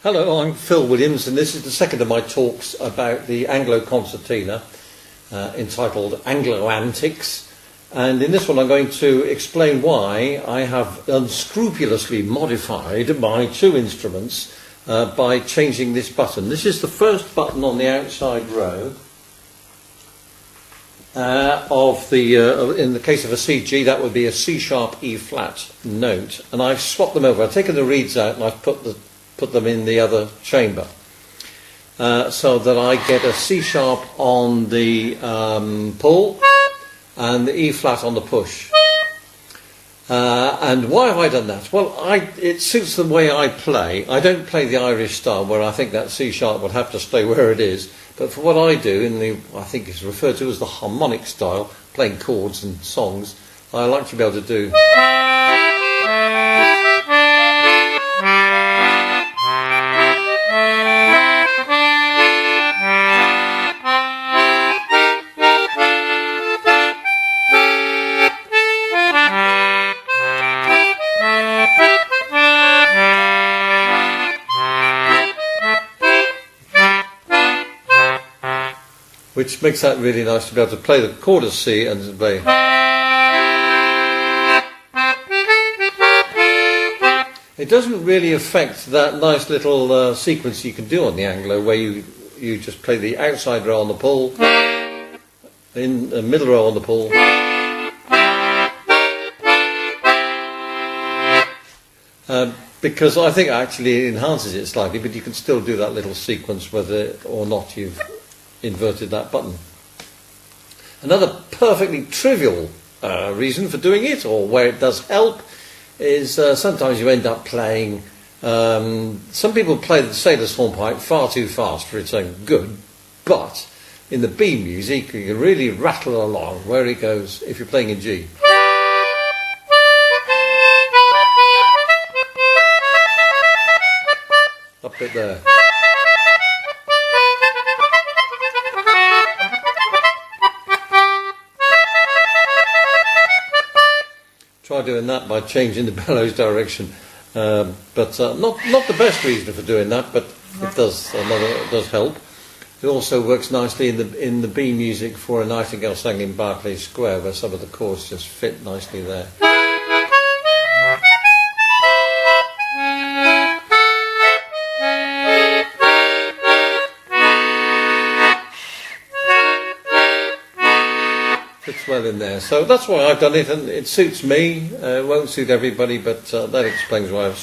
Hello, I'm Phil Williams, and this is the second of my talks about the Anglo concertina, entitled Anglo Antics. And in this one I'm going to explain why I have unscrupulously modified my two instruments by changing this button. This is the first button on the outside row in the case of a CG, that would be a C sharp E flat note. And I've swapped them over. I've taken the reeds out and I've put them in the other chamber, so that I get a C sharp on the pull and the E flat on the push. And why have I done that? Well, it suits the way I play. I don't play the Irish style where I think that C sharp would have to stay where it is. But for what I do, I think it's referred to as the harmonic style, playing chords and songs, I like to be able to do. Which makes that really nice to be able to play the chord of C and play. It doesn't really affect that nice little sequence you can do on the Anglo, where you just play the outside row on the pull, in the middle row on the pull, because I think actually it enhances it slightly, but you can still do that little sequence whether or not you've inverted that button. Another perfectly trivial reason for doing it, or where it does help, is sometimes you end up playing, some people play the sailor's hornpipe far too fast for its own good, but in the B music you can really rattle along where it goes if you're playing in G. Up it there. Try doing that by changing the bellows direction, but not the best reason for doing that, but it does help. It also works nicely in the B music for A Nightingale Sang in Berkeley Square, where some of the chords just fit nicely there. Fits well in there, so that's why I've done it, and it suits me. It won't suit everybody, but that explains why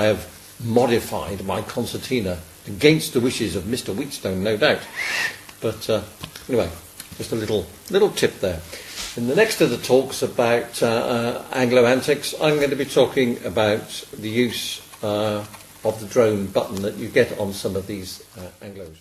I have modified my concertina against the wishes of Mr. Wheatstone, no doubt. But anyway, just a little tip there. In the next of the talks about Anglo Antics, I'm going to be talking about the use of the drone button that you get on some of these Anglos.